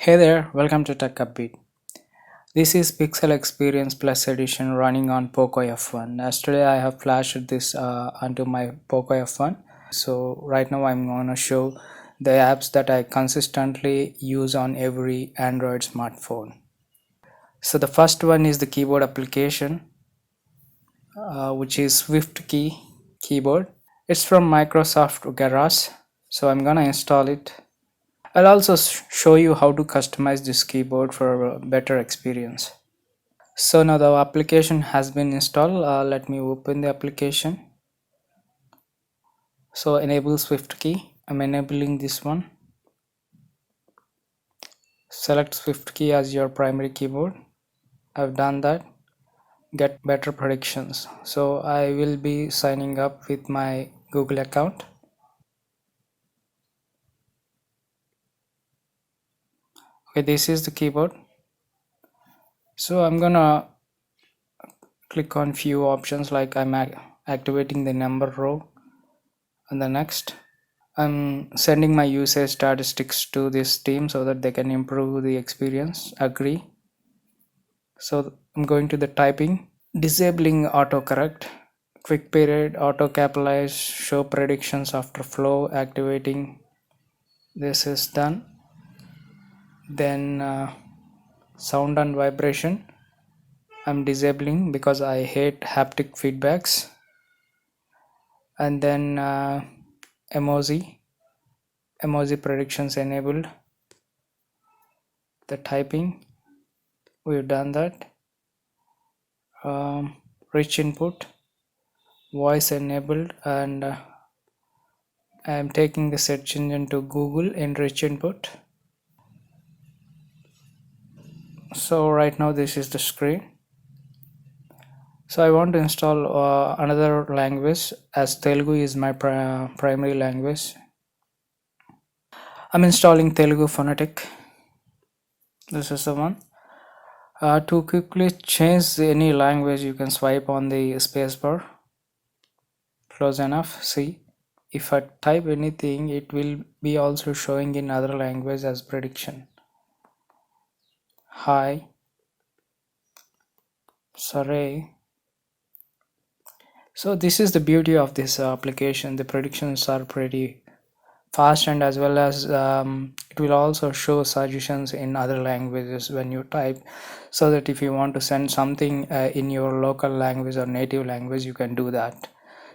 Hey there, welcome to Tech Upbeat. This is Pixel Experience Plus Edition running on Poco F1. Yesterday I have flashed this onto my Poco F1. So right now I'm going to show the apps that I consistently use on every Android smartphone. So the first one is the keyboard application, which is SwiftKey keyboard. It's from Microsoft Garage. So I'm going to install it. I'll also show you how to customize this keyboard for a better experience. So now the application has been installed. Let me open the application. So enable SwiftKey. I'm enabling this one. Select SwiftKey as your primary keyboard. I've done that. Get better predictions. So I will be signing up with my Google account. Okay, this is the keyboard. So I'm gonna click on few options, like I'm activating the number row and the next. I'm sending my usage statistics to this team so that they can improve the experience. Agree. So I'm going to the typing, disabling autocorrect, quick period, auto capitalize, show predictions after flow, activating. This is done. Then sound and vibration, I'm disabling because I hate haptic feedbacks. And then emoji predictions enabled. The typing, we've done that. Rich input, voice enabled, and I am taking the search engine to Google in rich input. So right now this is the screen. So I want to install another language, as Telugu is my primary language. I'm installing Telugu Phonetic. This is the one. To quickly change any language, you can swipe on the spacebar. Close enough. See, if I type anything, it will be also showing in other language as prediction. Hi, sorry. So this is the beauty of this application. The predictions are pretty fast, and as well as it will also show suggestions in other languages when you type, so that if you want to send something in your local language or native language, you can do that.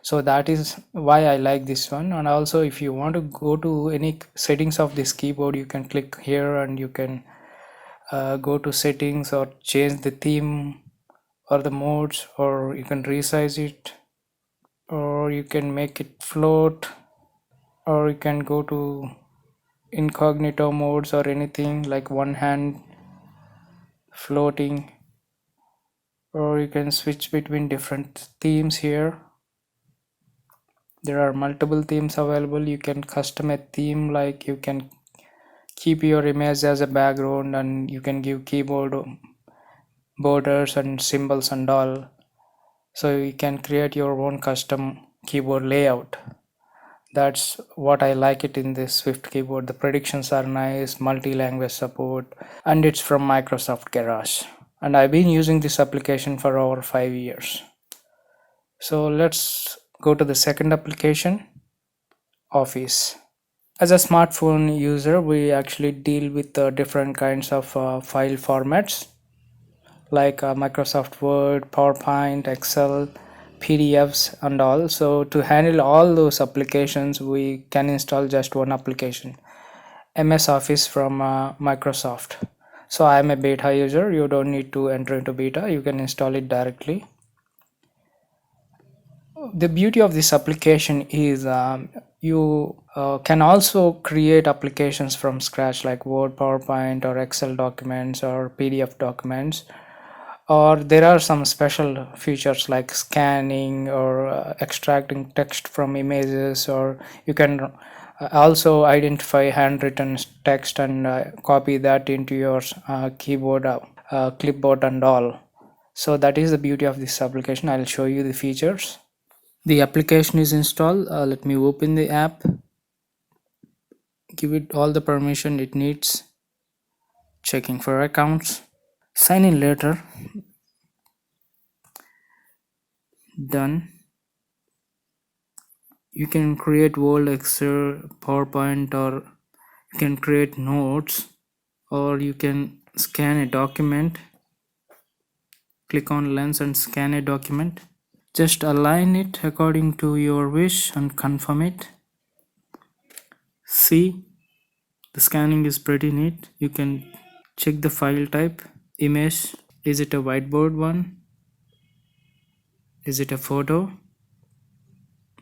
So that is why I like this one. And also, if you want to go to any settings of this keyboard, you can click here and you can go to settings or change the theme or the modes, or you can resize it, or you can make it float, or you can go to incognito modes or anything like one hand floating, or you can switch between different themes here. There are multiple themes available. You can custom a theme, like you can keep your image as a background, and you can give keyboard borders and symbols and all. So you can create your own custom keyboard layout. That's what I like it in this Swift keyboard. The predictions are nice, multi-language support, and it's from Microsoft Garage. And I've been using this application for over 5 years. So let's go to the second application, Office. As a smartphone user, we actually deal with different kinds of file formats, like Microsoft Word, PowerPoint, Excel, PDFs and all. So to handle all those applications, we can install just one application, MS Office from Microsoft. So I am a beta user. You don't need to enter into beta. You can install it directly. The beauty of this application is you can also create applications from scratch, like Word, PowerPoint, or Excel documents, or PDF documents. Or there are some special features like scanning, or extracting text from images, or you can also identify handwritten text and copy that into your keyboard, clipboard and all. So that is the beauty of this application. I'll show you the features. The application is installed. Let me open the app, give it all the permission it needs. checking for accounts, sign in later, done. You can create Word, Excel, PowerPoint, or you can create notes, or you can scan a document. Click on lens and scan a document. Just align it according to your wish and confirm it. See, the scanning is pretty neat. You can check the file type. Image, is it a whiteboard one? Is it a photo?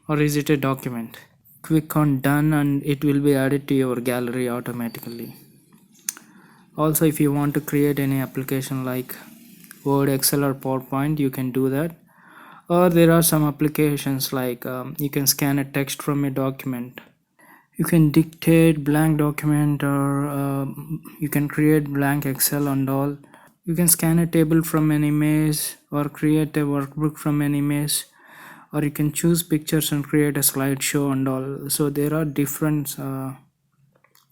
Or is it a document? Click on done and it will be added to your gallery automatically. Also, if you want to create any application like Word, Excel, or PowerPoint, you can do that. Or there are some applications like you can scan a text from a document. You can dictate blank document, or you can create blank Excel and all. You can scan a table from an image or create a workbook from an image, or you can choose pictures and create a slideshow and all. So there are different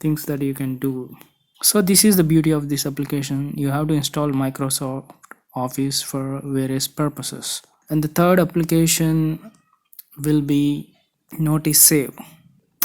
things that you can do. So this is the beauty of this application. You have to install Microsoft Office for various purposes. And the third application will be Notice Save.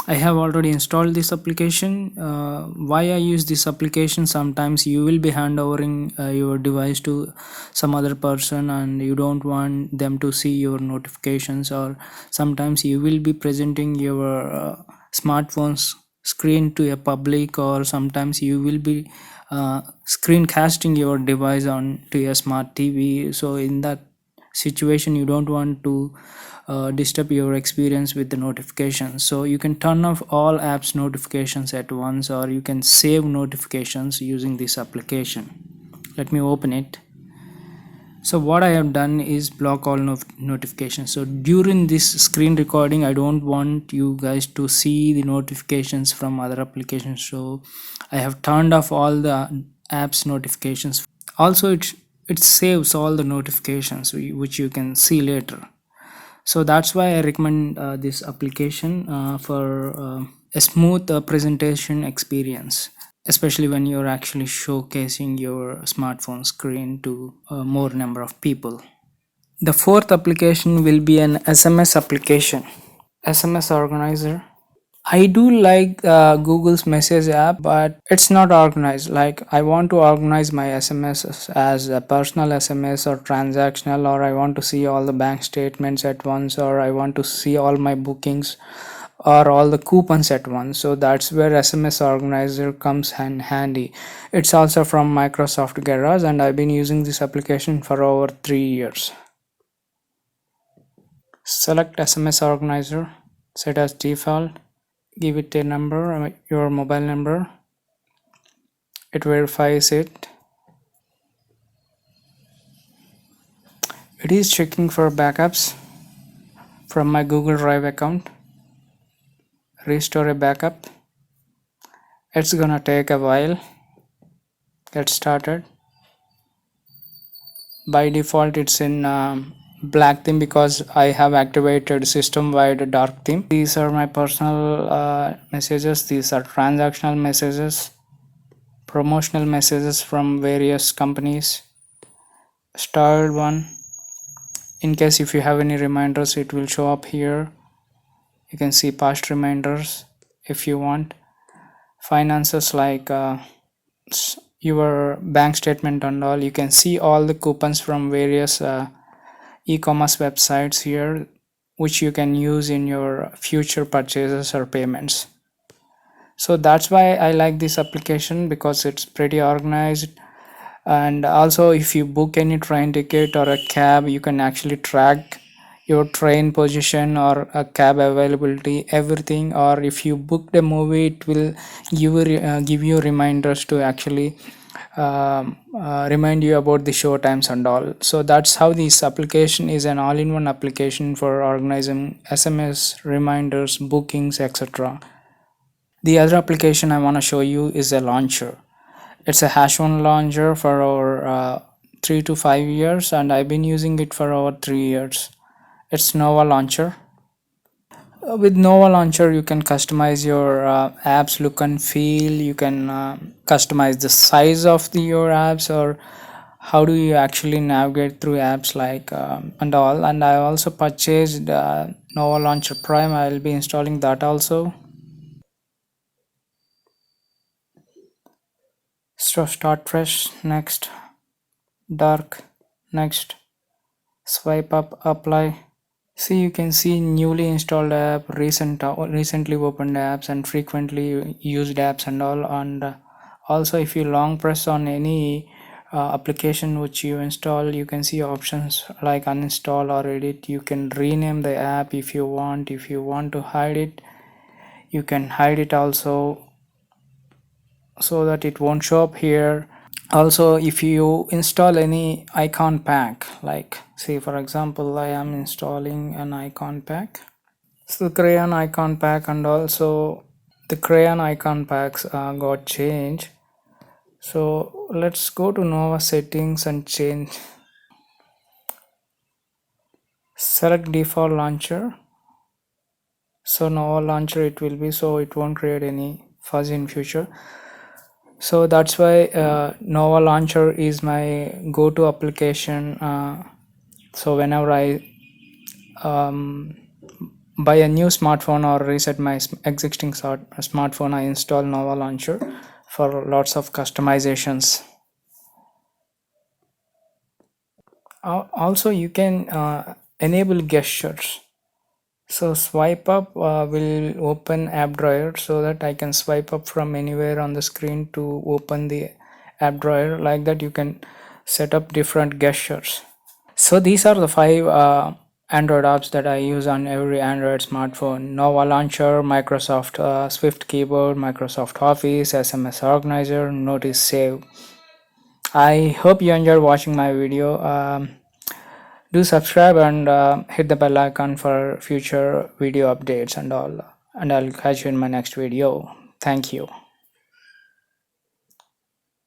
I have already installed this application. Why I use this application? Sometimes you will be handovering your device to some other person and you don't want them to see your notifications, or sometimes you will be presenting your smartphone's screen to a public, or sometimes you will be screencasting your device on to a smart TV. So in that situation you don't want to disturb your experience with the notifications, so you can turn off all apps notifications at once, or you can save notifications using this application. Let me open it. So what I have done is block all notifications. So during this screen recording I don't want you guys to see the notifications from other applications, so I have turned off all the apps notifications. Also it saves all the notifications which you can see later. So that's why I recommend this application for a smooth presentation experience, especially when you're actually showcasing your smartphone screen to a more number of people. The fourth application will be an SMS application, SMS organizer. I do like Google's message app, but it's not organized. Like, I want to organize my SMS as a personal SMS or transactional, or I want to see all the bank statements at once, or I want to see all my bookings or all the coupons at once. So that's where SMS organizer comes handy. It's also from Microsoft Garage, and I've been using this application for over 3 years. Select SMS organizer, set as default. Give it a number, your mobile number. It verifies it. It is checking for backups from my Google Drive account. Restore a backup. It's gonna take a while. Get started. By default it's in black theme because I have activated system wide dark theme. These are my personal messages. These are transactional messages, promotional messages from various companies. Starred one. In case if you have any reminders, it will show up here. You can see past reminders if you want. Finances like your bank statement and all. You can see all the coupons from various e-commerce websites here, which you can use in your future purchases or payments. So that's why I like this application, because it's pretty organized. And also if you book any train ticket or a cab, you can actually track your train position or a cab availability, everything. Or if you booked a movie, it will give you reminders to actually remind you about the show times and all. So that's how this application is an all-in-one application for organizing SMS reminders, bookings, etc. The other application I want to show you is a launcher. It's a Hash1 launcher for over 3 to 5 years, and I've been using it for over 3 years. It's Nova launcher. With Nova Launcher, you can customize your apps look and feel. You can customize the size of your apps, or how do you actually navigate through apps like and all. And I also purchased Nova Launcher Prime. I will be installing that also. So start fresh, next, dark, next, swipe up, apply. See, you can see newly installed app, recently opened apps, and frequently used apps and all. And also, if you long press on any application which you install, you can see options like uninstall or edit. You can rename the app if you want. If you want to hide it, you can hide it also, so that it won't show up here. Also, if you install any icon pack, like say for example I am installing an icon pack, so the crayon icon pack, and also the crayon icon packs got changed. So let's go to Nova settings and change, select default launcher. So Nova launcher it will be, so it won't create any fuzz in future. So that's why Nova launcher is my go-to application. So whenever I um, buy a new smartphone or reset my existing smartphone, I install Nova launcher for lots of customizations. Also, you can enable gestures. So swipe up will open app drawer, so that I can swipe up from anywhere on the screen to open the app drawer. Like that, you can set up different gestures. So these are the 5 Android apps that I use on every Android smartphone: Nova Launcher, Microsoft Swift Keyboard, Microsoft Office, SMS Organizer, Notice Save. I hope you enjoyed watching my video. Do subscribe and hit the bell icon for future video updates and all. And I'll catch you in my next video. Thank you.